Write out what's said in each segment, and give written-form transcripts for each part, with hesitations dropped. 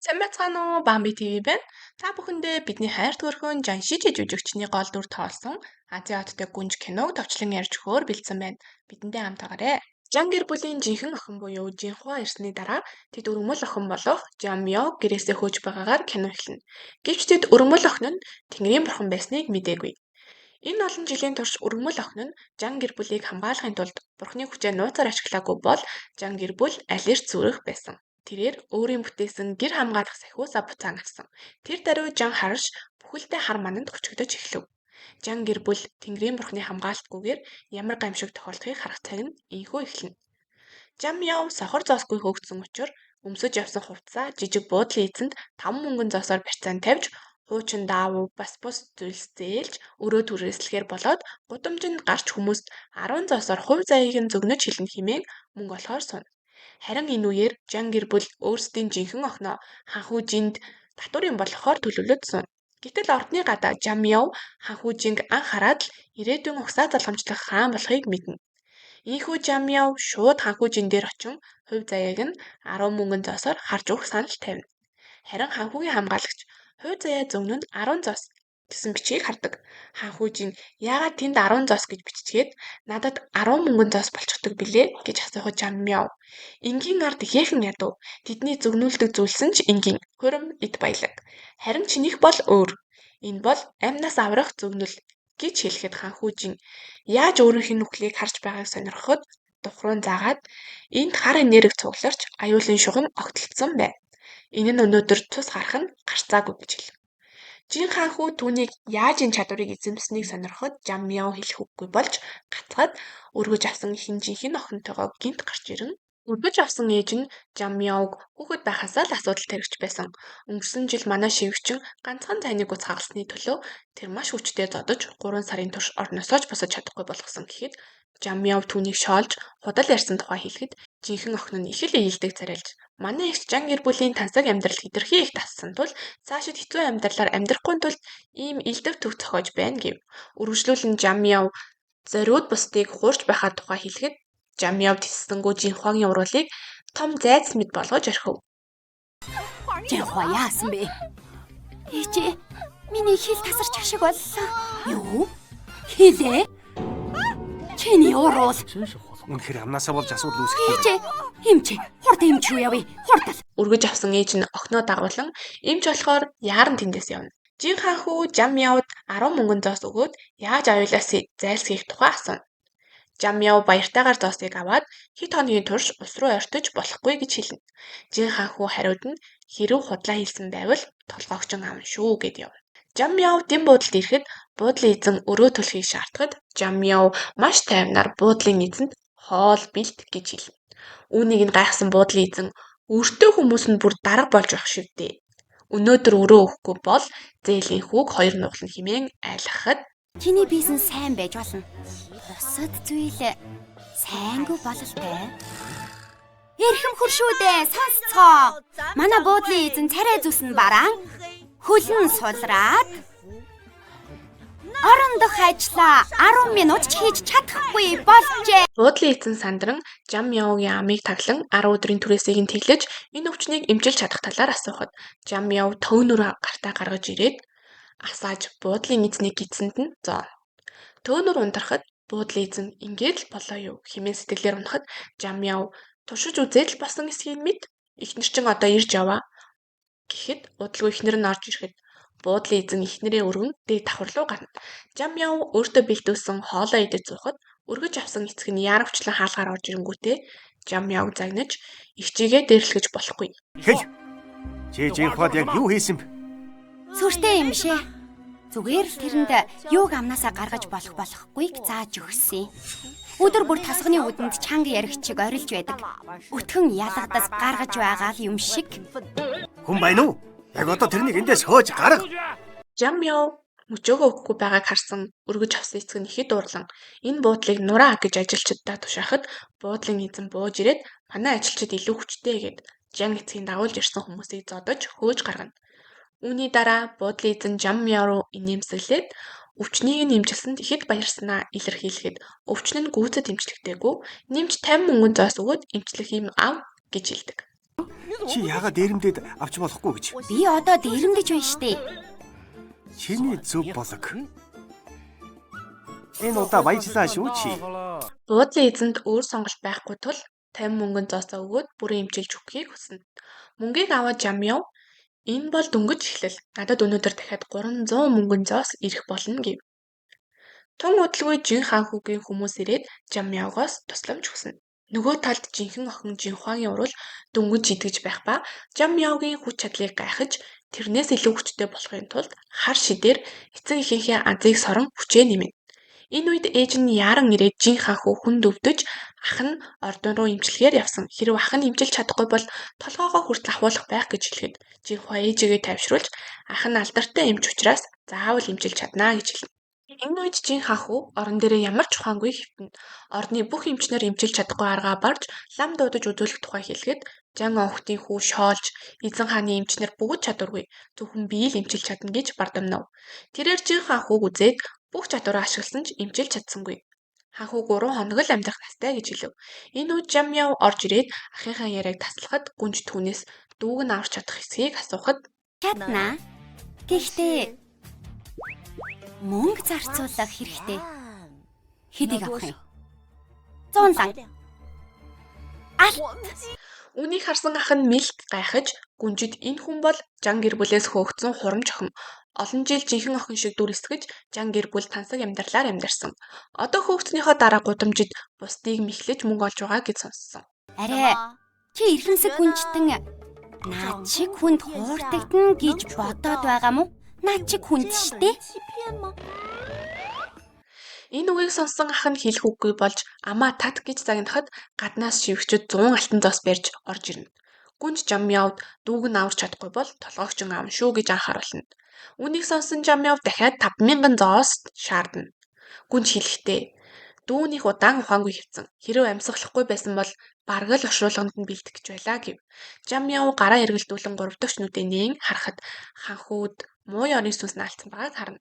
Сайн байцгаана уу? Бамби ТV байна. Та бүхэндээ бидний хайр төрхөн Жаншиж жүжигчний гол дүр тоолсон Азийн хоттой гүнж киног товчлон ярьж өгөхөөр бэлдсэн байна. Бидэндээ хамтаагаарай. Жан гэр бүлийн жинхэнэ охин буюу Жинхуа ирсний дараа тэд өргөмөл охин болох Жамё гэрээсээ хөөж байгаагаар кино эхэлнэ. Гэвч тэд өргөмөл охин нь Тэнгэрийн бурхан байсныг мэдээгүй. Энэ олон жилийн турш өргөмөл охин нь Жан гэр бүлийг хамгаалахын тулд бурхны хүчээ нууцаар ашиглаагүй бол Жан гэр бүл алирч зүрэх байсан. Тэрээр өөрийн бүтээсэн гэр хамгаалах сахиусаа буцаан авсан. Тэр даруй Жан харш бүхэлдээ хар мананд өчгдөж эхлэв. Жан гэр бүл Тэнгэрийн бурхны хамгаалтгүйгээр ямар гамшиг тохиолдохыг харах цаг нь ийхүү эхэлнэ. Жам яв сохор зоосгүй хөөгдсөн учраас өмсөж явсан хувцас жижиг буудлын эзэнд 5 мөнгөн зоосоор барьцаан тавьж хуучин даавуу бас бус зүйлс зээлж өрөө түрээслэхээр болоод гудамжинд гарч хүмүүст 10 зоосоор хувь заяаг нь зөгнөж хэлнэ хэмээн мөнгө олохоор суна. Харин энэ үеэр Жан гэр бүл өөрсдийн жинхэнэ охиноо ханхүүжинд татварын болгохоор төлөвлөж суна. Гэтэл ордны гадаа Жам яв ханхүүжинг анх хараад л ирээдүйн угсаа залгамжлах хаан болохыг мэднэ. Ийхүү Жам яв шууд ханхүүжин дээр очин хувь заяаг нь 10 мөнгөн зоосоор харж өгөх санал тавина. Харин ханхүүгийн хамгаалагч хувь заяа зөгнөнд 10 зоос гэсэн бичгийг хардаг. Ханхүүжин яагаад тэнд 10 зоос гэж биччихээд надад 10 мөнгөн зоос болчихдог билээ гэж асуухад Жам яв. Энгийн ард ихээхэн ядуу. Тэдний зөгнүүлдэг зүйлсэн ч энгийн хурим эд баялаг. Харин чинийх бол өөр. Энэ бол амнаас аврах зөгнөл гэж хэлэхэд ханхүүжин яаж өөрийнх нь нүхлийг харж байгааг сонирхоход тухрун заагаад энд хар энерги цугларч аюулын шугам огтлцсон байна. Энэ нь өнөөдөр тус гарах нь гарцаагүй гэж хэлв. Жин ханхүү түүнийг яаж энэ чадварыг эзэмсэнийг сонирхоход Жам яв хэлэх үггүй болж гацгаад өргөж авсан ихэн жинхэнэ охинтойгоо гинт гарч ирэн өргөж авсан ээж нь Жам явг хүүхэд байхасаа л асуудал таригч байсан. Өнгөрсөн жил манай шивгчин ганцхан цайныг ус хагалсны төлөө тэр маш хүчтэй зодож 3 сарын турш орносоо ч босож чадахгүй болгосон гэхэд Жам яв түүнийг шоолж худал ярьсан тухай хэлэхэд жинхэнэ охин нь их л ээлдэг царайлж манай их Жан гэр бүлийн тансаг амьдрал хэтэрхий их тассан тул цаашид хэцүү амьдралаар амьдрахгүй тул ийм илдэг төв зохиож байна гэв. Үргэлжлүүлэн Жам яв зориуд бусдыг хуурч байхаа тухай хэлэхэд Жам яв тэссэнгүү Жинхуагийн урвалыг том зайц мэд болгож орхив. Жинхуа яасан бэ? Ээжээ, миний хил тасарч ашиг боллоо. Юу? Хилээ? Чиний уруул. Үнэхээр амнаасаа болж асуудал үүсгэх юм. Ээжээ, эмч. Хурд эмч юу явъя? Хурдал. Өргөж авсан ээж нь охиноо дагуулan эмч болохоор яаран тэндээс явна. Жин ханхүү Жам явд 10 мөнгөн зоос өгөөд яаж аюулаас зайлсхийх тухай асууна. Жам яв баяртайгаар зоосыг аваад хэд хоногийн турш ус руу ойртож болохгүй гэж хэлнэ. Жин ханхүү хариуд нь хэрв худлаа хэлсэн байвал толгоогчон аавна шүү гэд яв. Жам яв дэм буудлд ирэхэд буудлын эзэн өрөө төлөхийг шаардахад Жам яв маш тайвнаар буудлын эзэнд хоол бэлт гэж хэлнэ. Үүнийг нь гайхсан буудлын эзэн өртөө хүмүүс нь бүр дарга болж байх шивдээ. Өнөөдөр өрөө өгөхгүй бол зээлийн хүүг 2 нугална хэмээн айлгахад Чиний бизнес сайн байж болно. Бусад зүйл сайнгүй бололтой. Эрхэм хуршүүдээ сонсцгоо. Манай буудлын эзэн царай зүсэн бараан хөлн сулраад орон дох ажлаа 10 минут ч хийж чадахгүй болжээ. Буудлын эзэн сандран Жам явгийн амийг таглан 10 өдрийн түрээсийг нь тэглэж энэ өвчнийг эмчилж чадах талаар асуухад Жам яв төөнөр гартаа гаргаж ирээд асааж буудлын эзнийг гидсэнд нь зоо. Төөнөр ундрахад буудлын эзэн ингээд л болоо юу хэмээн сэтгэлээр унахад Жам яв туршиж үзээд л басан эсхийг мэд ихнэр чин одоо ирж яваа гэхэд удалгүй ихнэр нь орж ирэхэд буудлын эзэн ихнэрээ өргөн дээд давхар руу гарна. Жам яв өөртөө бэлдүүлсэн хоолоо идэж суухад өргөж авсан эцэг нь яарвчлан хаалгаар орж ирэнгүүтээ Жам яв загнаж ихчигээ дээрлэхэж болохгүй. Хэл. Жинхуад яг юу хийсэн бэ? Сүртэй юм шээ. Зүгээр л тэрэнд юуг амнаасаа гаргаж болохгүйг зааж өгсөн. Өдөр бүр тасганы үдэнд чанга яригчиг орилж байдаг. Өтгөн ялгадас гаргаж байгаа л юм шиг. Хүн байна уу? Яг одоо тэрнийг эндээс хөөж гарга. Жам яв мөчөөгөө өгөхгүй байгааг харсан өргөж авсан эцэг нь ихэд урлан энэ буудлыг нураа гэж ажилчдаа тушаахад буудлын эзэн бууж ирээд манай ажилчид илүү хүчтэй гэд Жан эцгийн дагуулж ирсэн хүмүүсийг зодож хөөж гаргана. Үүний дараа буудлын эзэн Жам яв руу инээмсэглээд өвчнийг нь эмчилсэнд ихэд баярснаа илэрхийлэхэд өвчин нь гүйцэд эмчлэгдээгүй нэмж 50 мөнгөн зоос өгөөд эмчлэх юм ав гэж хэлдэг. Чи яагаад дээрэмдээд авч болохгүй гэж? Би одоо дээрэмдэж байна штэ. Чиний зөв болог. Энэ удаа баяжлаа шүү чи. Буудлын эзэнд өөр сонголт байхгүй тул 50 мөнгөн зоосоо өгөөд бүрэн эмчилж өгөхийг хүснэ. Мөнгийг аваад Жамяв энэ бол дөнгөж эхлэл. Надад өнөөдөр дахиад 300 мөнгөн зоос ирэх болно гэв. Тун удалгүй Жин хаан хүүгийн хүмүүс ирээд Жамявгоос тусламж хүснэ. Нөгөө талд жинхэнэ охин Жинхуагийн урал дөнгөж идэж байх ба Жамявгийн хүч чадлыг гайхаж тэрнээс илүү хүчтэй болохын тулд хар шидээр эцэг эхийнхээ анзыг сорон хүчээ нэмэнэ. Энэ үед ээж нь яаран ирээд Жин хаан хүү хүнд өвдөж ах нь ордон руу эмчилгээр явсан. Хэрэв ах нь эмчилж чадахгүй бол толгоогоо хүртэл ахуулах байх гэж хэлэхэд Жинхуа ээжигээ тайвшруулж ах нь алдартай эмч учраас заавал эмчилж чаднаа гэж хэлнэ. Энэ үед Жин хаан хүү орон дээрээ ямар ч ухаангүй хэвтэнэ. Ордны бүх эмчнэр эмчилж чадахгүй аргаа барж лам дуудаж үзүүлэх тухай хэлэхэд Жан охтын хүү шоолж эзэн хааны эмчнэр бүгд чадваргүй зөвхөн бие л эмчилж чадна гэж бардамнав. Тэрээр Жин хаан хүүг үзээд бүх чадвараа ашигласан ч эмчилж чадсангүй. Хаан хүү 3 хоног л амьдрах настай гэж хэлв. Энэ үед Жамяв орж ирээд ахынхаа яриаг таслахад гүнж түүнээс дүүг нь авч чадах эсхийг асуухад Чаднаа. Гэхдээ мөнгө зарцуулах хэрэгтэй. Хэдийг авах юм? 100 ланг. Үүнийг харсан ах нь мэлт гайхаж гүнжид энэ хүн бол Жан гэр бүлээс хөөгдсөн хурамч охин. Олон жил жинхэнэ охин шиг дүр эсгэж Жан гэр бүл тансаг амьдралаар амьдарсан. Одоо хөөгцнийхөө дараа гудамжид бусдыг мэхлэж мөнгө олж байгаа гэж сонссон. Арай. Чи эрхэмсэг гүнжтэн наад шиг хүнд хуурдагдана гэж бодоод байгаа мó? Наад шиг хүнд штэ. Энэ үгийг сонссон ах нь хэлэх үггүй болж амаа тат гэж загнахад гаднаас шивгчд 100 алтан зоос барьж орж ирнэ. Гүнж Жамявд дүүг нь аварч чадахгүй бол толгоогч аав шүү гэж анхааруулна. Үнийг сонсон Жамяв дахиад 5,000 зоос шаардна. Гүнж хэлэхдээ дүүнийх удаан ухаангүй хэвцэн. Хэрэв амьсгалахгүй байсан бол бараг л оршуулганд нь бэлдэх гэж байлаа гэв. Жамяв гараа эргэлдүүлэн 3 дахь нүдээ нээн харахад ханхууд муу ёрийн сүнс наалцсан байгааг харна.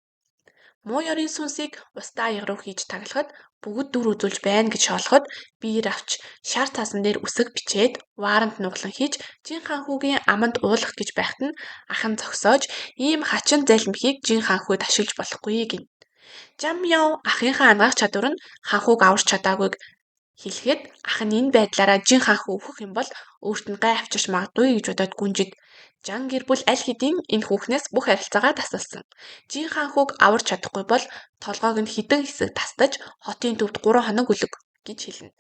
Муу ёрийн сүнсийг устдаа аяг руу хийж таглахад бүгд дүр үзүүлж байна гэж шоолоход биер авч шар цаасан дээр үсэг бичээд вааранд нуглан хийж Жин хаан хүүгийн аманд уулгах гэж байхад нь ах нь зогсоож ийм хачин залмихийг Жин хаан хүүд ашиглаж болохгүй гин. Жамяв ахынхаа ангаах чадвар нь хаан хүүг аварч чадаагүйг хэлэхэд ах нь энэ байдлаараа Жин хаан хүү өөхөх юм бол өөрт нь гай авчирч магадгүй гэж бодоод гүнжид Жан гэр бүл аль хэдийн энэ хүүхнээс бүх харилцаагаа тасалсан. Жин хаан хүүг аварч чадахгүй бол толгойг нь хідэн хэсэг тастаж хотын төвд 3 хоног өлөг гэж хэлнэ.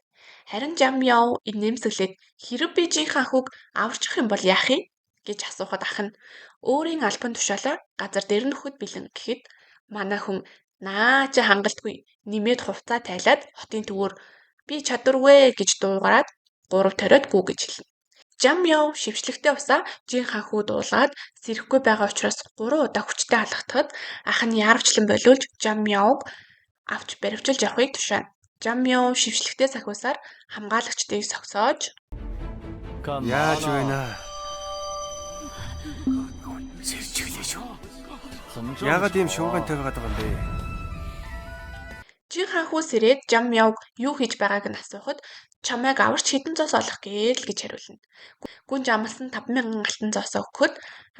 Харин Жамяв инээмсэглээд хэрэв би Жин хаан хүүг аварчих юм бол яах юм гэж асуухад ах нь өөрийн албан тушаалаар газар дээр нөхөд бэлэн гэхэд манай хүн наа чи хангалтгүй нэмээд хувцаа тайлаад хотын төвөөр би чадваргүй гэж дуугараад 3 ториод гүү гэж хэлнэ. Жамяв шивчлэгтэй усаа Жин хаан хүү дуулаад сэрэхгүй байгаа учраас 3 удаа хүчтэй алхахад ах нь яарвчлан болиулж Жамявг авч баривчилж явахыг тушаана. Жамяв шивчлэгтэй сахиусаар хамгаалагчдыг согсоож Яаж байна? Сэрчгэлээ шүү. Яагаад ийм шууган тавиад байгаа юм бэ? Жин хаан хүү сэрээд Жамявг юу хийж байгааг нь асуухад чамайг аварч хэдэн зоос олох гээл гэж хариулна. Гүнж амлсан 5,000 алтан зоосоо өгөхөд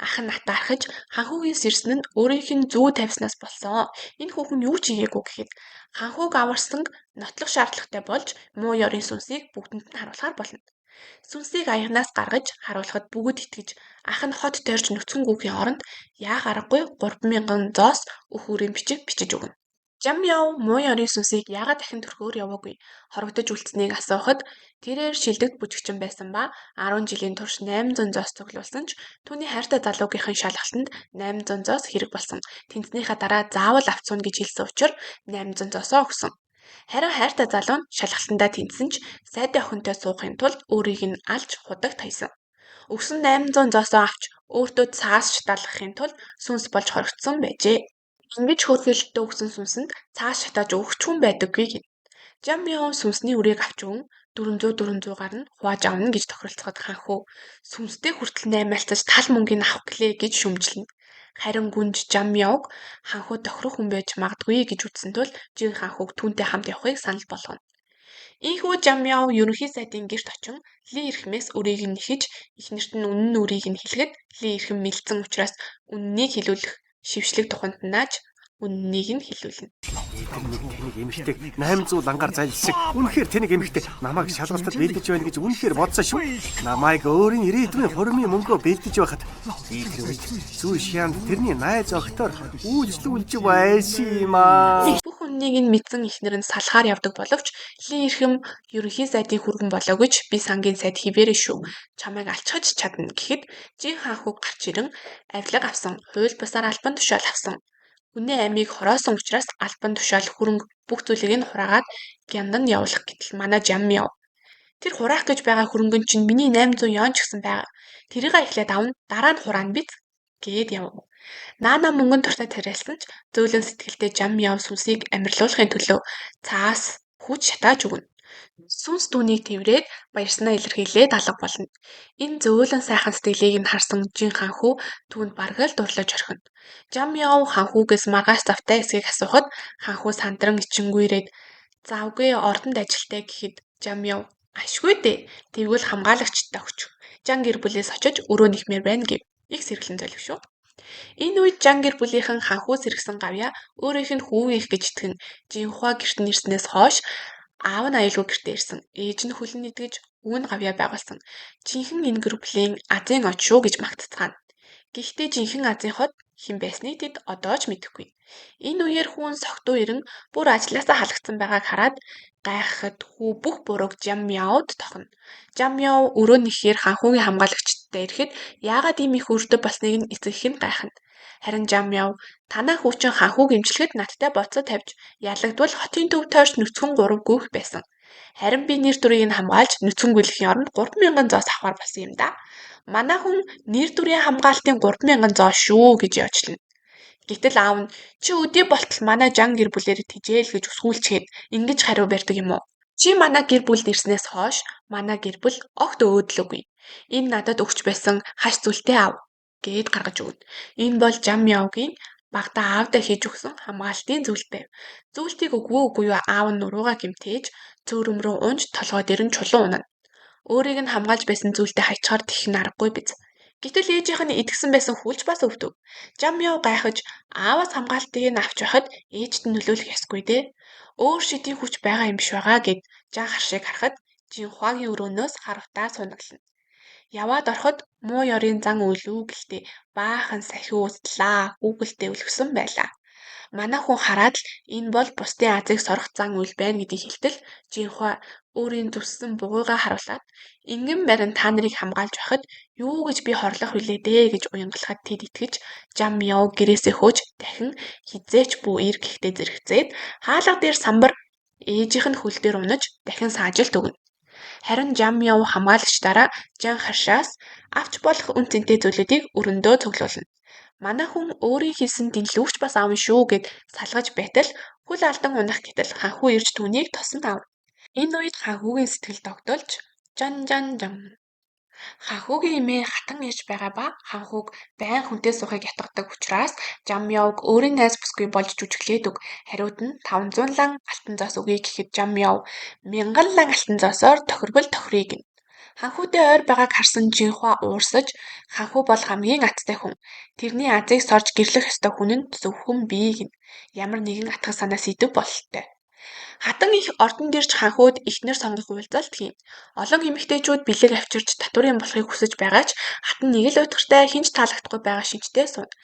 ах нь атаархаж хаан хүүгийн сэрсэн нь өөрийнх нь зүү тавьснаас болсон. Энэ хүүхэн юу ч хийгээгүй гэхэд хаан хүүг аварсан нотлох шаардлагатай болж муу ёрийн сүнсийг бүгдэнд нь харуулахар болно. Сүнсийг аягнаас гаргаж харуулхад бүгд итгэж ах нь хот тойрч нүцгэнгүүхийн оронд яах аргагүй 3,000 зоос өхүүрийн бичиг бичиж өгнө. Жамяв муу ёрийн сүнсийг яагаад дахин төрхөөр яваагүй хорогдож үлдсэнийг асуухад тэрээр шилдэгт бүжигчин байсан ба 10 жилийн турш 800 зоос цуглуулсан ч түүний хайртай залуугийнхын шалгалтанд 800 зоос хэрэг болсон. Тэнцнийхаа дараа заавал авцуна гэж хэлсэн учраас 800 зоосоо өгсөн. Харин хайртай залуу нь шалгалтандаа тэнцсэн ч сайдын охинтой суухын тулд өөрийг нь алж худагт хаясан. Өгсөн 800 зоосоо авч өөртөө цаас шатаалгахын тулд сүнс болж хоригдсон байжээ. Ингэж хөөрхөлтөд өгсөн сүнсэнд цаас шатааж өгч хүн байдаггүй гин. Жамяв сүнсний үрийг авч өгөн 400-400-аар нь хувааж авна гэж тохиролцоход хаан хүү сүнстэй хүртэл наймаалцаж тал мөнгөний авах гэлээ гэж шүмжлэнэ. Харин гүнж Жамявг хаан хүү тохирох хүн байж магадгүй гэж үзсэн тул Жин хаан хүүг түүнтэй хамт явахыг санал болгоно. Ийхүү Жамяо ерөнхий сайдын гэрт очин Ли Эрхмээс үрийг нь нэхэж эхнэрт нь үнэн үрийг нь хэлэхэд Ли Эрхэм мэлдсэн учраас үннийг хэлүүлэх шившлэг туханд нааж үннийг нь хэлүүлнэ. Тэнийг эмэгтэйг 800 лангаар зайлшиг. Үнэхээр тэнийг эмэгтэй намайг шалгалтад бэлдэж байна гэж үнэхээр бодсон шүү. Намайг өөрийн ирээдүйн хурмын мөнгөө бэлдэж байхад тэр үед зүй шианд тэрний найз охтоор үйлчлүүлж байсан юм аа. Бүх үннийг нь мэдсэн эхнэр нь салахаар явдаг боловч Ли Эрхэм ерөнхий сайдын хүргэн болоо гэж би сангийн сайд хിവэрэ шүү. Чамайг алчхаж чадна гэхэд Жин хаанхуг гарч ирэн авилга авсан. Хууль бусаар албан тушаал авсан. Үнэ амийг хороосон учраас албан тушаал хөрөнгө бүх зүйлийг нь хураагаад гяндан явуулах гэтэл манай Жамяо. Тэр хураах гэж байгаа хөрөнгөн чинь миний 800 ён ч гэсэн байгаа. Тэрийг эхлээд авна, дараа нь хураана биз гээд яв. Наана мөнгөн дуртай тариалсан ч зөөлөн сэтгэлдээ Жамяо сүнсийг амьрлуулахын төлөө цаас хүч шатааж өгнө. Сүнс түүнийг тэврээд баярснаа илэрхийлээд алга болно. Энэ зөөлөн сайхан сэтгэлийг нь харсан Жин хаанхүү түүнд бараг л дурлаж орхино. Жамяо хаанхүүгээс маргааш завтай эсгийг асуухад хаанхүү сандран ичингүүрээд завгүй ордонд ажилтай гэхэд Жамяо ашгүй дээ. Тэгвэл хамгаалагчтай өгч. Жан гэр бүлээс очиж өрөө нэхмээр байна гэв. Их сэргэлэн золив шүү. Энэ үед Жан гэр бүлийнхэн хаанхүү сэргсэн гавья өөрийнх нь хүүгийнх гэж итгэн Жинхуа гэрт нэрснээс хойш аав нь аюулгүй гэртээ ирсэн. Ээж нь хүлэн идгэж үүн гавья байгуулсан. Жинхэнэ энэ гэр бүлийн азийн од шүү гэж магтцгаана. Гэхдээ жинхэнэ азийн хот хэн байсныг тэд одоо ч мэдэхгүй. Энэ үеэр хүн согтуу ирэн бүр ажлаасаа халагдсан байгааг хараад гайхахад хүү бүх бурууг Жамяод тохно. Жамяо өрөө нэхээр хаанхүүгийн хамгаалагчтай ирэхэд яагаад ийм их өртөг болсныг нь эцэгх нь гайхна. Харин Жамяо танаа хүүчин хаанхүүг имжлэхэд надтай боцоо тавьж ялагдвал хотын төв тойрч нүцгэн 3 гүйх байсан. Харин би нэр төрийг нь хамгаалж нүцгэн гүйлэхийн оронд 3,000 зоос авахар болсон юм да. Манай хүн нэр төрийн хамгаалтын 3,000 зоос шүү гэж яочлно. Гэтэл аав нь чи өдөө болтол манай Жан гэр бүлээр тижээл гэж өсгүүлчихэд ингэж хариу барьдаг юм уу? Чи манай гэр бүлд ирснээс хойш манай гэр бүл огт өөдлөгүй. Энэ надад өгч байсан хаш зүйлтэй аав гээд гаргаж өгнө. Энэ бол Жамяогийн багтаа аавдаа хийж өгсөн хамгаалтын зүйл байв. Зүйлтийг үгүй юу аав нь нуруугаа гэмтээж цөөрөм рүү унж толгой дээр нь чулуун унана. Өөрийг нь хамгаалж байсан зүйлтэй хайчаар тэх нь аргагүй биз. Гэтэл ээжийнх нь идгсэн байсан хүлж бас өвдөв. Жамяо гайхаж ааваас хамгаалтыг нь авч байхад ээжд нь нөлөөлөх ёсгүй дээ. Өөр шидийн хүч байгаа юм биш байгаа гэд Жан харшиг харахад Жинхуагийн өрөөнөөс харавтаа сунаглана. Яваад ороход муу ёрийн зан үйлүү гэлтэй баахан сахиу ууслаа гүгэлтэй өлгсөн байлаа. Манай хүн хараад л энэ бол бусдын азыг сорох зан үйл байна гэдгийг хэлтэл Жинхуа өөрийн зүссэн бугуйгаа харуулад ингэн барин та нарыг хамгаалж байхад юу гэж би хорлох вүлээ дээ гэж уянгалахад тэд итгэж Жамяо гэрээсээ хөөж дахин хизээч бүү ир гэхтээ зэрэгцээд хаалга дээр самбар ээжийнх нь хөл дээр унаж дахин саажилт өгнө. Харин Жамяо хамгаалагчдаараа Жан харшаас авч болох үн цэнтэй зүйлүүдийг өрөндөө цуглуулна. Манай хүн өөрийн хийсэн дэнлүүгч бас аавн шүү гэд салгаж байтал хөл алдан унах гэтэл хаанхүү ирж түүнийг тосон аав. Энэ үед хаанхүүгийн сэтгэл тогтолж жан. Хаанхүүгийн эмээ хатан ээж байгаа ба хаанхүүг байн хүнтэй суухыг ятгадаг учраас Жамяог өөрийн найз бүсгүй болж жүжиглээдэг. Хариуд нь 500 лан алтан зоос өгье гэхэд Жамяо 1000 лан алтан зоосоор тохирбол тохиръя гэнэ. Хаанхүүтэй ойр байгааг харсан Жинхуа уурсаж хаанхүү бол хамгийн аттай хүн. Тэрний азыг сорж гэрлэх ёстой хүн нь зөвхөн би гэнэ. Ямар нэгэн атгах санаа сэдэв бололтой. Хатан их ордонд ирж хаанхууд эхнэр сонгох уулзалт хийн. Олон эмэгтэйчүүд бэлэг авчирч татварын болохыг хүсэж байгаа ч хатан нэг л утгартай хинч таалагдахгүй байгаа шинжтэй сууна.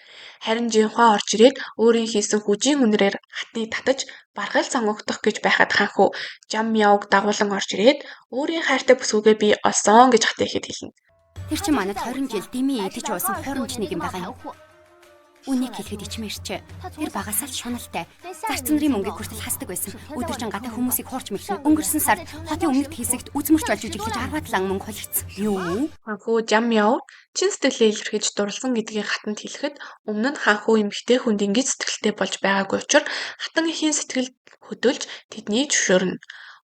Харин Жинхуа орж ирээд өөрийн хийсэн хүжийн үнрээр хатныг татаж баргал сонгогдох гэж байхад хаанхуу Жамяог дагуулan орж ирээд өөрийн хайртай бүсгүйгээ би олсон гэж хатаа ихэд хэлнэ. Тэр чинь манайд 20 жил дими идэж уусан хуурамч нэг юм байгаа юм. Үнийг хэлэхэд ичмээрч. Тэр багасаа л шуналтай. Зарц нарын мөнгийг хүртэл хасдаг байсан. Өдөржин гадаа хүмүүсийг хуурч мэлхэн. Өнгөрсөн сард хотын өмнөд хэсэгт үзмөрч болж үжиглэж 10 лан мөнгө холигдсон. Юу? Хаанхуу Жамяо чин сэтгэлээ илэрхийлж дурлсан гэдгийг хатанд хэлэхэд өмнө нь хаанхуу эмэгтэй хүнд ингэж сэтгэлтэй болж байгаагүй учраас хатан ихийн сэтгэл хөдөлж тэдний зөвшөөрнө.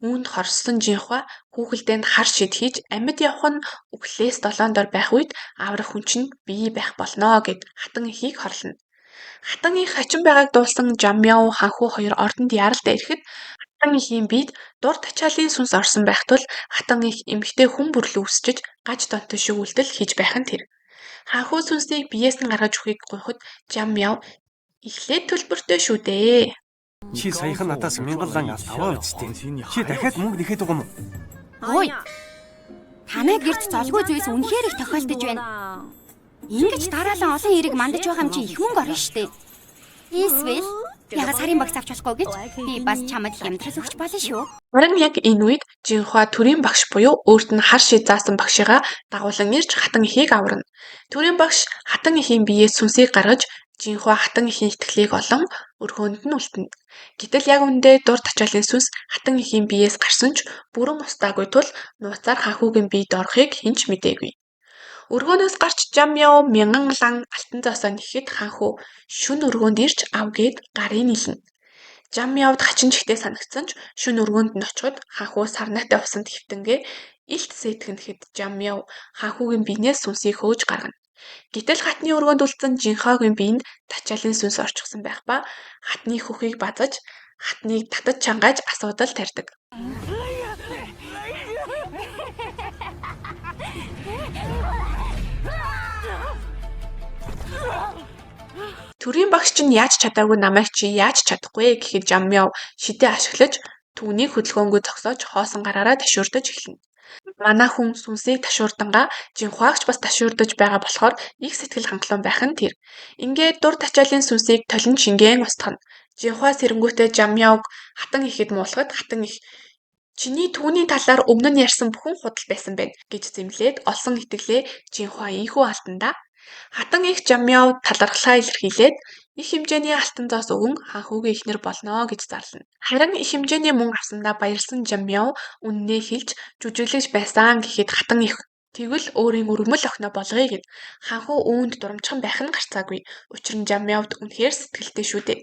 Үүнд хорссон Жинхуа хүүхэлдэйнд хар шид хийж амьд явах нь өглөөс 7 дор байх үед аврах хүн чинь бий байх болноо гэд хатан ихийг хорлоно. Хатан их хачин байгааг дуулсан Жамяо хаанхүү хоёр ордонд яаралдаа ирэхэд Хатан ихийн биед дур тачаалын сүнс орсон байх тул хатан их эмэгтэй хүн бүрлүү өсчиж гаж донтой шиг үйлдэл хийж байх нь тэр. Хаанхуу сүнсийг биеэс нь гаргаж өгөхийг гуйхад жам яв эхлээд төлбөртэй шүү дээ. Чи саяхан надаас 1000 лан аваа үсттэй. Чи дахиад мөнгө нэхэд байгаа юм уу? Ой. Танай гэрт золгүй зүйлс үнэхээр их тохиолдож байна. Ингэж дараалан олон хэрэг мандаж байгаа юм чи их мөнгө орно штэ. Эсвэл яга сарын багц авч болохгүй гэж би бас чамд хямдрал өгч болно шүү. Харин яг энэ үед Жинхуа төрийн багш буюу өөрт нь хар шид заасан багшигаа дагуулan ирж хатан ихийг аварна. Төрийн багш хатан ихийн биеэс сүнсийг гаргаж Жинхуа хатан ихийн итгэлийг олон өрхөөнд нь үлдэнэ. Гэтэл яг үндэ дур тачаалын сүнс хатан ихийн биеэс гарсан ч бүрэн устаагүй тул нууцаар ханхүүгийн биед орохыг хэн ч мэдээгүй. Өргөөнөөс гарч жам яв 1000 лан алтан зоосоо нэхэд ханхүү шүн өргөөнд ирж авгээд гарын нийлнэ. Жам явд хачин жигтэй санагдсан ч шүн өргөөнд нь очиход ханхүү сарнаатай усанд хэвтэнгээ илт сэтгэнэхэд жам яв ханхүүгийн биенээс сүнсийг хөөж гаргана. Гэтэл хатны өргөөнд үлдсэн Жинхуагийн биеинд тачаалын сүнс орчихсон байх ба хатны хөхийг базаж хатныг татаж чангааж асуудал тарьдаг. Төрийн багш чинь яаж чадаагүй намайг чи яаж чадахгүй гэхэд жам яв шидээ ашиглаж түүнийг хөдөлгөөнгүй зогсоож хоосон гараараа ташуурдаж эхэлнэ. Манай хүн сүнсийг ташуурдангаа Жинхуагч бас ташуурдаж байгаа болохоор их сэтгэл хангалуун байх нь тэр. Ингээд дур тачаалын сүнсийг толин шингээн устгана. Жинхуа сэрэнгүүтээ жам явг хатан ихэд муулахад хатан их чиний түүний талаар өмнө нь ярьсан бүхэн худал байсан байна гэж зэмлээд олсон итгэлээ Жинхуа ийхүү алтандаа хатан их жам яв талархлаа илэрхийлээд их хэмжээний алтан зоос өгөн ханхүүгийн эхнэр болно гэж зарлана. Харин их хэмжээний мөнгө авсандаа баярлсан жам яв үннээ хэлж жүжиглэж байсан гэхэд хатан их тэгвэл өөрийн өргөмөл охиноо болгоё гэд ханхүү үүнд дурамчхан байх нь гарцаагүй. Учир нь жам явд үнэхээр сэтгэлтэй шүү дээ.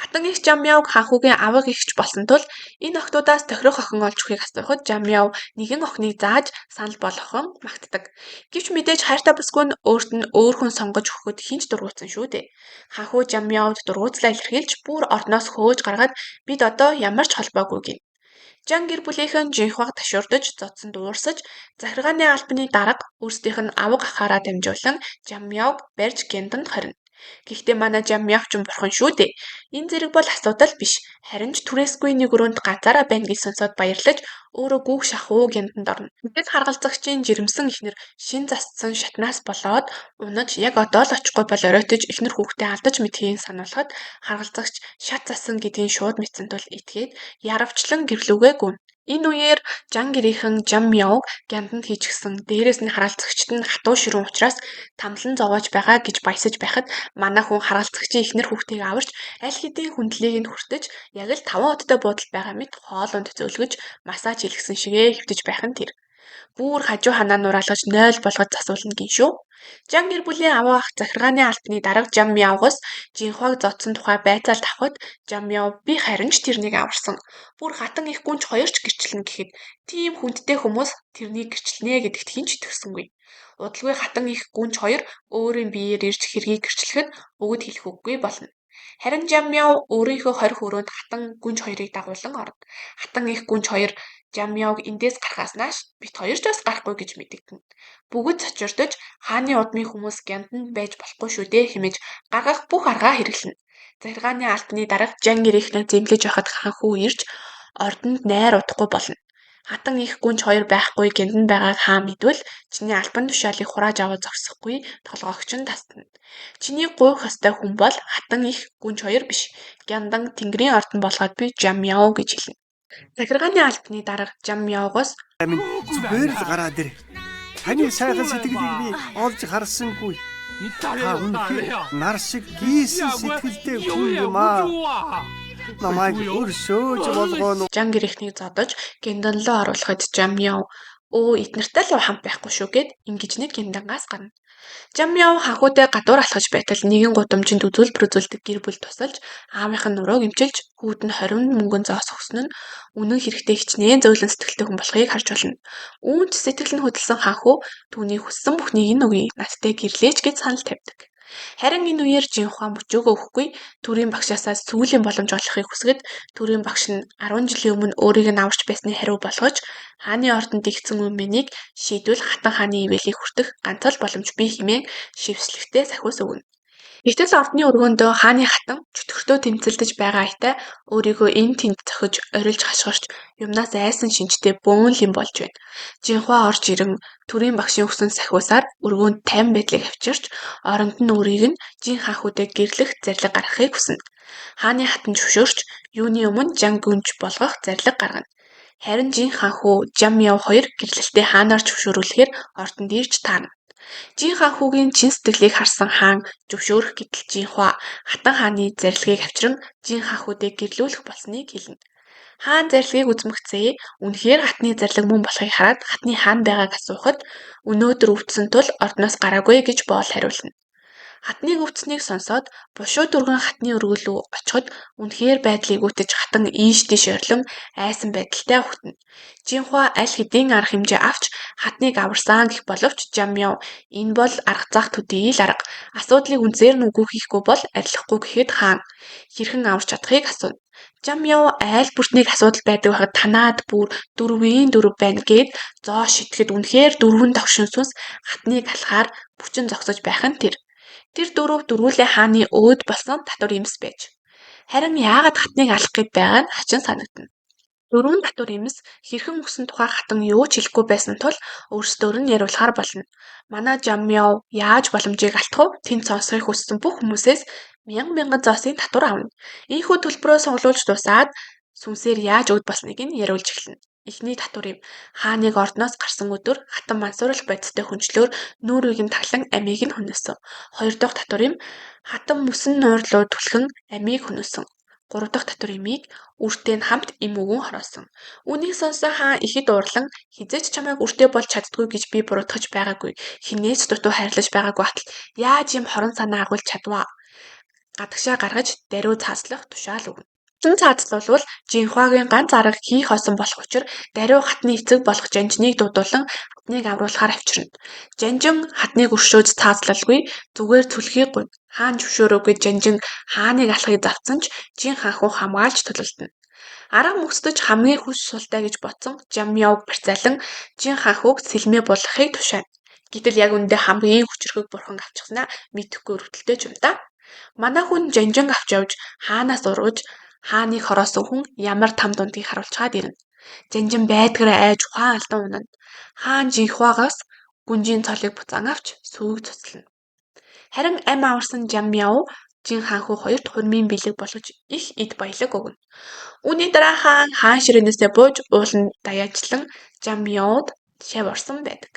Хатан их жам явг ханхүүгийн аваг ихч болсон тул энэ охтуудаас тохирох охин олж өгөхийг асуухад жам яв нэгэн охиныг зааж санал болгохон магтдаг. Гэвч мэдээж хайртай бүсгүй нь өөрт нь өөр хүн сонгож өгөхөд хинч дургуутсан шүү дээ. Ханхүү жам явд дургуутлаа илэрхийлж бүр орноос хөөж гаргаад бид одоо ямар ч холбоогүй гин. Жан гэр бүлийнхэн Жинхуаг ташуурдаж зодсонд уурсаж захиргааны албаны дарга өөрсдийнх нь аваг ахаараа дамжуулан жам явг барьж гянданд хорино. Гэхдээ манай жам явч бурхан шүү дээ. Энэ зэрэг бол асуудал биш. Харин ч түрээсгүй нэг өрөөнд ганцаараа байна гэж сонсоод баярлаж өөрөө гүүх шахуу гянданд орно. Гэтэл харгалзагчийн жирэмсэн эхнэр шин засцсан шатнаас болоод унаж яг одоо л очихгүй бол оройтож эхнэр хүүхдээ алдаж мэдхийн сануулхад харгалзагч шат засан гэдгийг шууд мэдсэн тул итгээд яравчлан гэрлүүгээ гүн. Энэ үеэр жан гэрийнхэн жам явг гянданд хийчихсэн дээрээс нь харгалзагчд нь хатуу ширүүн учраас тамлан зовоож байгаа гэж баясаж байхад манай хүн харгалзагчийн эхнэр хүүхдийг аварч аль хэдийн хүндлийг нь хүртэж яг л 5 удаа буудалд байгаа мэт хоолунд зөөлгөж массаж хийлгсэн шигээ хэвтэж байх нь тэр. Бүр хажуу ханаа нураалгаж 0 болгож засуулна гин шүү. Жан гэр бүлийн аваа ах захиргааны албаны дарга жам явгаас Жинхуаг зодсон тухай байцаалт авахд жам яв би харин ч тэрнийг аварсан. Бүр хатан их гүнж хоёрч гэрчлэн гэхэд тийм хүндтэй хүмүүс тэрнийг гэрчлэнэ гэдэгт хэн ч итгэсэнгүй. Удалгүй хатан их гүнж хоёр өөрийн биеэр ирж хэргийг гэрчлэхэд бүгд хэлэх үггүй болно. Харин жам яв өөрийнхөө 20 хүрээнд хатан гүнж хоёрыг дагуулan орно. Хатан их гүнж хоёр жам явг эндээс гарахаас нааш бит хоёр ч бас гарахгүй гэж мэдэгдэнэ. Бүгд цочирдож хааны удмын хүмүүс гянданд байж болохгүй шүү дээ хэмэж гаргах бүх аргаа хэрэглэнэ. Захиргааны албаны дарга жан гэрийнхнийг зэмлэж байхад ханхүү ирж ордонд найр удахгүй болно. Хатан их гүнж хоёр байхгүй гяндан байгааг хаа мэдвэл чиний албан тушаалыг хурааж аваад зогсохгүй толгоогч нь тасна. Чиний гуйх ёстой хүн бол хатан их гүнж хоёр биш. Гяндан тэнгэрийн ордон болгоод би жам яв гэж хэлнэ. Захиргааны албаны дарга жам явгаас Амин зүгээр л гараад ир. Таны сайхан сэтгэлийг би олж харсангүй. Та үнэхээр нар шиг гийсэн сэтгэлтэй хүн юм аа. Намайг өршөөж болгоно. жан гэрийнхнийг зодож гянданлоо оруулахад жам яв эднэртэй л хамт байхгүй шүү гэд ингэж нэг гяндангаас гарна. Жам яв ханхүүтэй гадуур алхаж байтал нэгэн гудамжинд үзүүлбэр үзүүлдэг гэр бүл тусалж аавынх нь нурууг имчилж хүүд нь 20 мөнгөн зоос өгсөн нь үнэн хэрэгтэй хичнээн зөөлөн сэтгэлтэй хүн болохыг харж болно. Үүнд сэтгэл нь хөдөлсөн ханхүү түүний хүссэн бүхнийг энэ үгүй надтай гэрлээч гэж санал тавьдаг. Харин энэ үеэр Жинхуа мөчөөгөө өгөхгүй төрийн багшаасаа сүүлийн боломж олохыг хүсгэд төрийн багш нь 10 жилийн өмнө өөрийг нь аварч байсны хариу болгож хааны ордонд игцэн өмнөнийг шийдвэл хатан хааны ивэлийг хүртэх ганц л боломж бий хэмээн шивслэгтэй сахиус өгнө. Гэвтэл ордны өргөөндөө хааны хатан чөтгөртөө тэмцэлдэж байгаа аятаа өөрийгөө энд тэнд зохиж орилж хашгирч юмнаас айсан шинжтэй бөөнл юм болж байна. Жинхуа орж ирэн төрийн багшийн өгсөн сахиусаар өргөөнд тайван байдлыг авчирч оронд нь өөрийг нь Жин хаахуудыг гэрлэх зарлиг гаргахыг хүснэ. Хааны хатан зөвшөөрч юуны өмнө Жан гүнж болгох зарлиг гаргана. Харин Жин хаахуу Жам Яв хоёр гэрлэлтээ хаанаар зөвшөөрүүлэхээр ордонд ирж таарна. Жин хаахуугийн чин сэтгэлийг харсан хаан зөвшөөрөх гэтэл Жинхуа хатан хааны зарлигийг авчран Жин хаахуудыг гэрлүүлэх болсныг хэлнэ. Хаан зарлигийг үзмэгцээ үнэхээр хатны зарлиг мөн болохыг хараад хатны хаан байгааг асуухад өнөөдөр өвдсөн тул ордноос гараагүй гэж боол хариулна. Хатныг өвдснийг сонсоод бушуу дүргэн хатны өргөл рүү очиход үнэхээр байдлыг үтэж хатан ийш тийш орлон айсан байдалтай өгтөнө. Жинхуа аль хэдийн арга хэмжээ авч хатныг аварсан гэх боловч Жам Яв энэ бол арга зах төдий л арга. Асуудлыг үнсээр нь үгүй хийхгүй бол арилахгүй гэхэд хаан хэрхэн аварч чадахыг асууна. Жам Яв айл бүртнийг асуудал байдаг байхад танаад бүр дөрвийн дөрв байна гэд зоо шитгэхэд үнэхээр дөрвөн товшин сүнс хатныг алхаар бүчин зогсож байх нь тэр. Тэр дөрвүүлээ хааны өөд болсон татвар эмс байж. Харин яагаад хатныг алах гээд байгаа нь хачин санагдана. Дөрвөн татвар эмс хэрхэн өгсөн тухай хатан юу ч хэлэхгүй байсан тул өөрсдөр нь яриулахаар болно. Манай Жам Яв яаж боломжийг алдах вэ? Тэнд сонсохыг хүссэн бүх хүмүүсээс мянган зоосын татвар авна. Ийхүү төлбөрөө сонголуулж дуусаад сүнсээр яаж өөд болсныг нь яриулж эхэлнэ. Эхний татвар юм хааныг ордноос гарсан өдөр хатан мансууруулах бодистой хүнчлөөр нүүрийг нь таглан амийг нь хөнөөсөн. Хоёр дахь татвар юм хатан мөсөн нуурлуу түлхэн амийг хөнөөсөн. Гурав дахь татвар имийг үртэй нь хамт им өгөн хороосон. Үүнийг сонсон хаан ихэд уурлан хизээч чамайг үртэй болж чаддгүй гэж би буруутгаж байгаагүй. Хинээч дутуу хайрлаж байгаагүй атал яаж юм хорон санаа агуулж чадваа? Гадагшаа гаргаж даруй цааслах тушаал өгнө. Цаацлуулвал Жинхуагийн ганц арга хийх осон болох учир даруй хатны эцэг болох Жанжиныг дуудуулан хатныг авруулахаар авчирна. Жанжин хатныг өршөөж цаацлалгүй зүгээр цүлхийг гуйна. Хаан зөвшөөрөөгүй Жанжин хааныг алахыг завцсан ч Жин хаахуу хамгаалж тулалдана. Арга мөксдөж хамгийн хүч султай гэж бодсон Жам Явг барьцаалан Жин хаахууг сэлмээ болгохыг тушаана. Гэтэл яг үндэ хамгийн хүчрхэг бурхан авчихснаа мэдэхгүй өрөвдөлтэй ч юм да. Манай хүн Жанжин авч явж хаанаас ургаж хааныг хороосон хүн ямар там дундгийг харуулчаад ирнэ. Жанжин байдгаараа айж ухаан алдан унана. Хаан Жинхуагаас гүнжийн цолыг буцаан авч сүйг цуцлана. Харин ам аварсан Жам Яв Жин хаанхуу хоёрт хурмын бэлэг болгож их эд баялаг өгнө. Үүний дараа хаан ширээнээсээ бууж ууланд даяачлан Жам Явд шав орсон байдаг.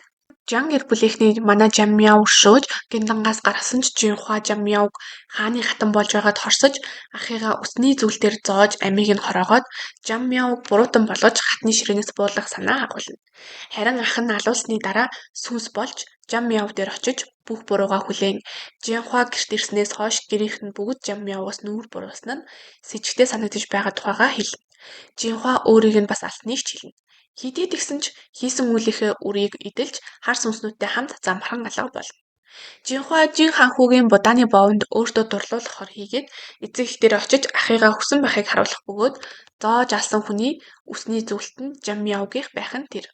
Жан гэр бүлийнхний манай Жам Яв өршөөж гиндангаас гаргасан ч Жинхуа Жам Явг хааны хатан болж байгаад хорсож ахыгаа усны зүйлдер зоож амийг нь хороогоод Жам Явг буруутан болгож хатны ширээнээс буулгах санаа агуулна. Харин ах нь алуулсны дараа сүнс болж Жам Яв дээр очиж бүх буруугаа хүлээн Жинхуа гэрт ирснээс хойш гэрийнх нь бүгд Жам Явгаас нүүр буруусна нь сэжигтэй санагдаж байгаа тухайгаа хэлнэ. Жинхуа өөрийг нь бас алсныг ч хэлнэ. Хидээд гисэн ч хийсэн үйлийнхээ үрийг эдэлж хар сүнснүүдтэй хамт замхан алга болно. Жинхуа Жин хаанхуугийн будааны боовонд өөртөө дурлуулахаар хийгээд эцэг их дээр очиж ахыгаа хүсэн байхыг харуулах бөгөөд зоож алсан хүний үсний зүйлт нь Жам Явгийнх байх нь тэр.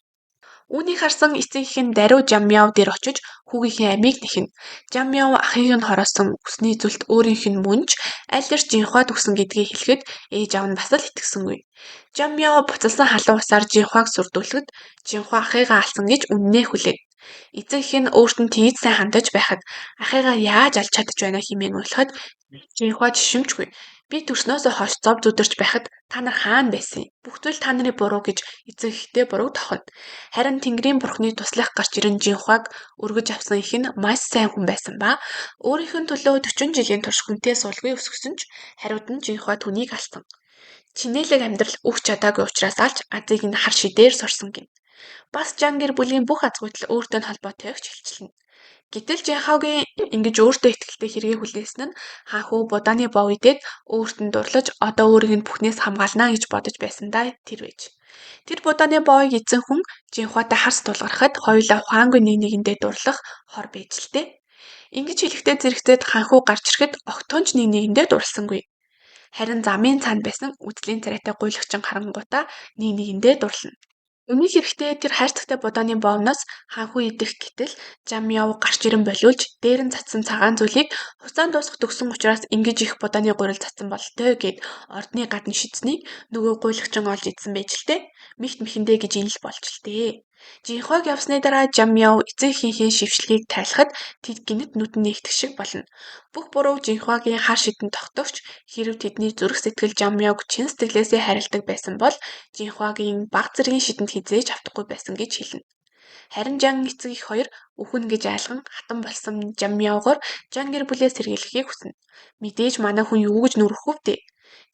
Үүнийг харсан эцэг их нь даруй Жам Яв дээр очиж хүүгийнхээ амийг нэхнэ. Жам Яв ахыг нь хороосон үсний зүйлт өөрийнх нь мөнж аль эрт Жинхуад өгсөн гэдгийг хэлэхэд ээж аав нь бас л итгэсэнгүй. Жам Яв буцалсан халуун усаар Жинхуаг сүрдүүлэхэд Жинхуа ахыгаа алсан гэж үннээ хүлээн. Эцэг их нь өөрт нь тийж сайн хандаж байхад ахыгаа яаж алж чадаж байна хэмээн уйлахад Жинхуа жишимчгүй. Би төрснөөсөө хойш зов зүдэрч байхад та нар хаана байсан юм? Бүх зүйл та нарын буруу гэж эцэг ихтэй буруу тохино. Харин Тэнгэрийн бурхны туслах гарч ирэн Жинхуаг өргөж авсан их нь маш сайн хүн байсан ба өөрийнх нь төлөө 40 жилийн турш хүнтэй суулгүй өсгсөн ч хариуд нь Жинхуа түүнийг алсан. Чинээлэг амьдрал өгч чадаагүй учраас алж азыг нь хар шидээр сорсон гин. Бас Жан гэр бүлийн бүх азгүйтэл өөртөө холбоотой гэж хэлчихлээ. Гэтэл Жинхуагийн ингэж өөртөө ихтэй хэрэгээ хүлээсэн нь хаанхуу будааны бов идэд өөрт нь дурлаж одоо өөрийг нь бүхнээс хамгаална гэж бодож байсандаа тэр байж. Тэр будааны бовыг эзэн хүн Жинхуатай харс тулгархад хоёулаа ухаангүй нэг нэгэндээ дурлах хор байж л дээ. Ингэж хэлэхдээ зэрэгцээд ханхуу гарч ирэхэд огтхонч нэгэндээ дурлсангүй. Харин замын цаанд байсан үзлийн царайтай гуйлагчин харангуудаа нэгэндээ дурлана. Өмнөх хэрэгтэй тэр хайрцагтай будааны боомноос ханхуу идэх гэтэл жам яв гарч ирэн болиулж дээр нь цацсан цагаан зүйлийг хуцаан дуусах төгсөн учраас ингэж их будааны гурил цацсан болтой гэд ордны гадна шидснийг нөгөө гуйлагчин олж идсэн байж л дээ. Михт мэхэндээ гэж ин л болж л дээ. Жинхуаг явсны дараа жам яв эцэг эхийнхээ шившлгийг тайлахад тэд гинэт нүдэн нэгтэх шиг болно. Бүх буруу жинхуагийн хар шидэнд тогтовч хэрэв тэдний зүрх сэтгэл жам явг чин сэтгэлээсээ харилдаг байсан бол жинхуагийн баг зэргийн шидэнд хизээж автахгүй байсан гэж хэлнэ. Харин жан эцэг их хоёр үхэн гэж айлган хатан болсон жам явгоор жан гэр бүлээ сэргийлэхийг хүснэ. Мэдээж манай хүн юу гэж нүрэх вүвдээ.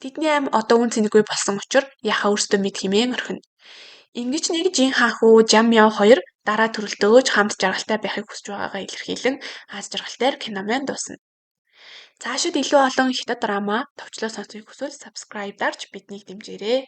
Тэдний ам одоо үн цэнэгүй болсон учраас яхаа өөртөө мэд химээн орхино. Ингэж нэг жин ханхуу жам яв хоёр дараа төрөлтөөж хамт жаргалтай байхыг хүсэж байгаагаа илэрхийлэн аз жаргалтайр киномын дуусна. Цаашид илүү олон хятад драма товчлоо сонсохыг хүсвэл subscribe дарж биднийг дэмжээрэй.